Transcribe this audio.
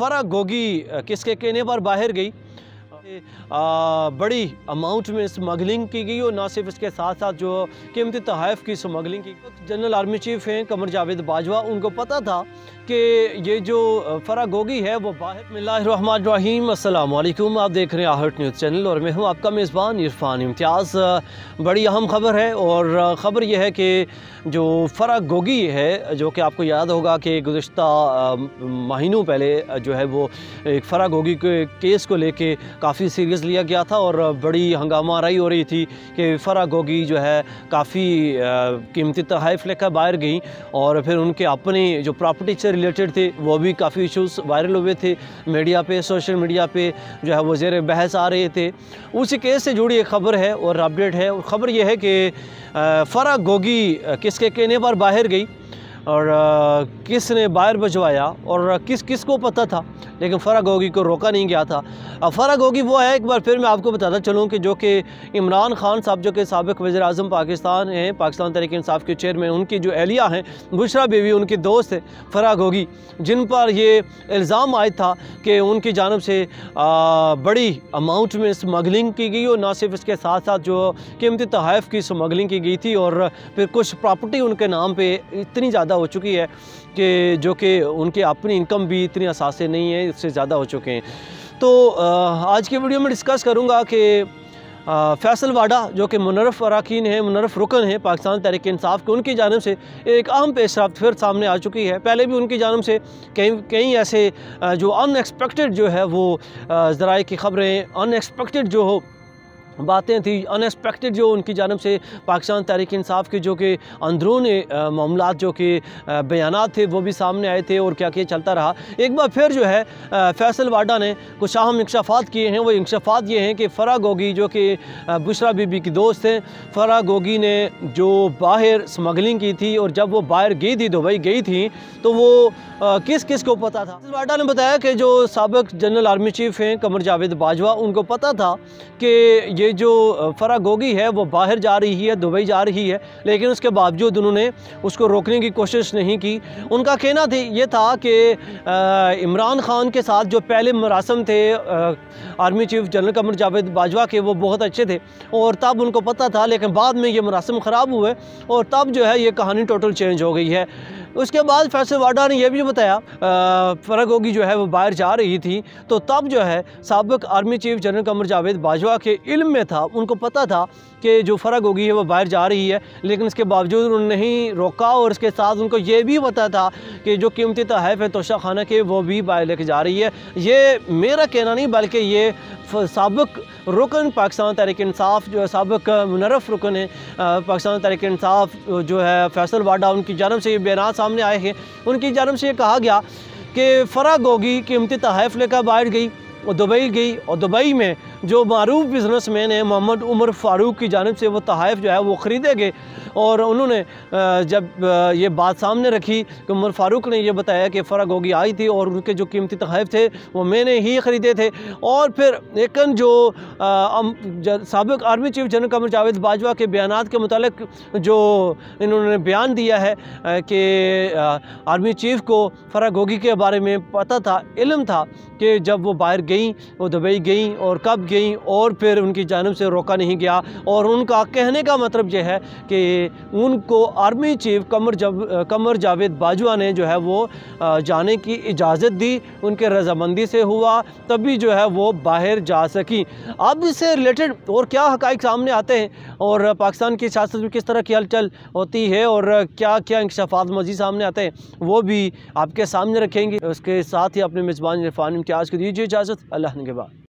फरा गोगी किसके कहने पर बाहर गई, बड़ी अमाउंट में स्मगलिंग की गई और ना सिर्फ इसके साथ साथ जो कीमती तोहफ़ की स्मगलिंग की। जनरल आर्मी चीफ हैं कमर जावेद बाजवा, उनको पता था कि ये जो फरा गोगी है वो बाहर। बिस्मिल्लाहिर्रहमानिर्रहीम, अस्सलाम वालेकुम। आप देख रहे हैं आहट न्यूज़ चैनल और मैं हूँ आपका मेज़बान इरफान इम्तियाज़। बड़ी अहम खबर है और ख़बर यह है कि जो फरा गोगी है, जो कि आपको याद होगा कि गुज़िश्ता महीनों पहले जो है वो एक फरा गोगी के केस को लेके काफ़ी सीरियस लिया गया था और बड़ी हंगामा राई हो रही थी कि फरा गोगी जो है काफ़ी कीमती तोहफ़ लेकर बाहर गई और फिर उनके अपने जो प्रॉपर्टी से रिलेटेड थे वो भी काफ़ी इशूज़ वायरल हुए थे मीडिया पे, सोशल मीडिया पे जो है वो ज़ेर बहस आ रहे थे। उसी केस से जुड़ी एक ख़बर है और अपडेट है। और ख़बर यह है कि फरा गोगी किसके कहने पर बाहर गई और किसने बाहर भिजवाया और किस को पता था, लेकिन फ़रा गोगी को रोका नहीं गया था। अब फ़रा गोगी वो है, एक बार फिर मैं आपको बताता चलूँ कि जो कि इमरान खान साहब जो कि साबिक़ वज़ीर आज़म पाकिस्तान हैं, पाकिस्तान तहरीक इंसाफ के चेयरमैन, उनकी जो एहलिया हैं बुशरा बीवी, उनकी दोस्त है फ़रा गोगी, जिन पर ये इल्ज़ाम आया था कि उनकी जानिब से बड़ी अमाउंट में स्मगलिंग की गई और ना सिर्फ इसके साथ साथ जो कीमती तोहफ़ की स्मगलिंग की गई थी और फिर कुछ प्रॉपर्टी उनके नाम पर इतनी ज़्यादा हो चुकी है कि जो कि उनकी अपनी इनकम भी इतनी असासे नहीं है, इससे ज़्यादा हो चुके हैं। तो आज की वीडियो में डिस्कस करूँगा कि फैसल वाडा जो कि मुनर्रफ अरकान हैं, मुनर्रफ रुकन हैं पाकिस्तान तहरीक इंसाफ के, उनकी जानिब से एक अहम पेशरफ्त फिर सामने आ चुकी है। पहले भी उनकी जानिब से कई ऐसे जो अनएक्सपेक्टेड जो है वो ज़राए की ख़बरें, अनएक्सपेक्टेड जो हो बातें थी, अनएक्सपेक्टेड जो उनकी जानिब से पाकिस्तान तहरीक इंसाफ के जो कि अंदरूनी मामलात जो कि बयानात थे वो भी सामने आए थे और क्या क्या चलता रहा। एक बार फिर जो है फैसल वाडा ने कुछ अहम इंकशाफात किए हैं। वो इंकशाफात ये हैं कि फ़रा गोगी जो कि बुशरा बीबी की दोस्त हैं, फ़रा गोगी ने जो बाहर स्मगलिंग की थी और जब वो बाहर गई थी, दुबई गई थी, तो वो किस को पता था। वाडा ने बताया कि जो साबिक़ जनरल आर्मी चीफ हैं कमर जावेद बाजवा, उनको पता था कि ये जो फ़रा गोगी है वो बाहर जा रही है, दुबई जा रही है, लेकिन उसके बावजूद उन्होंने उसको रोकने की कोशिश नहीं की। उनका कहना ये था कि इमरान खान के साथ जो पहले मरासम थे army chief general Qamar Javed Bajwa के, वो बहुत अच्छे थे और तब उनको पता था, लेकिन बाद में ये मरासम ख़राब हुए और तब जो है ये कहानी टोटल चेंज हो गई है। उसके बाद फैसल वाडा ने यह भी बताया फ़रा गोगी जो है वो बाहर जा रही थी, तो तब जो है साबिक़ army chief general Qamar Javed Bajwa के इल्म में था, उनको पता था कि जो फ़रा गोगी है वो बाहर जा रही है, लेकिन इसके बावजूद उन्होंने नहीं रोका और इसके साथ उनको ये भी पता था कि जो कीमती तोहफ़ है तोशा खाना के वो भी बाहर लेके जा रही है। ये मेरा कहना नहीं बल्कि ये साबिक़ रुकन पाकिस्तान तहरीक इंसाफ जो है, साबिक़ मुनर्रफ रुकन है पाकिस्तान तहरीक इंसाफ जो है फैसल वाडा, उनकी जानिब से ये बयान सामने आए हैं। उनकी जानिब से ये कहा गया कि फ़रा गोगी कीमती तोहफ़ लेकर बाहर गई और दुबई गई और दुबई में जो मारूफ बिजनेसमैन है मोहम्मद उमर फ़ारूक की जानिब से वो तोहफ़ जो है वो ख़रीदे गए और उन्होंने जब ये बात सामने रखी कि उमर फ़ारूक ने ये बताया कि फ़रा गोगी आई थी और उनके जो कीमती तोहफ़ थे वो मैंने ही ख़रीदे थे। और फिर लेकिन जो साबिक़ army chief general Qamar Javed Bajwa के बयानात के मुतालिक जो इन्होंने बयान दिया है कि आर्मी चीफ को फ़रा गोगी के बारे में पता था, इल्म था कि जब वो बाहर गई, वो दुबई गई और कब गई और फिर उनकी जानिब से रोका नहीं गया। और उनका कहने का मतलब यह है कि उनको आर्मी चीफ कमर जावेद बाजवा ने जो है वो जाने की इजाज़त दी, उनके रजामंदी से हुआ, तभी जो है वो बाहर जा सकी। अब इससे रिलेटेड और क्या हक़ाइक़ सामने आते हैं और पाकिस्तान की सियासत में किस तरह की हलचल होती है और क्या क्या इंकशाफात मज़ीद सामने आते हैं, वो भी आपके सामने रखेंगे। उसके साथ ही अपने मेज़बान इरफान इम्तियाज़ को दीजिए इजाज़त। अल्लाह के बाद।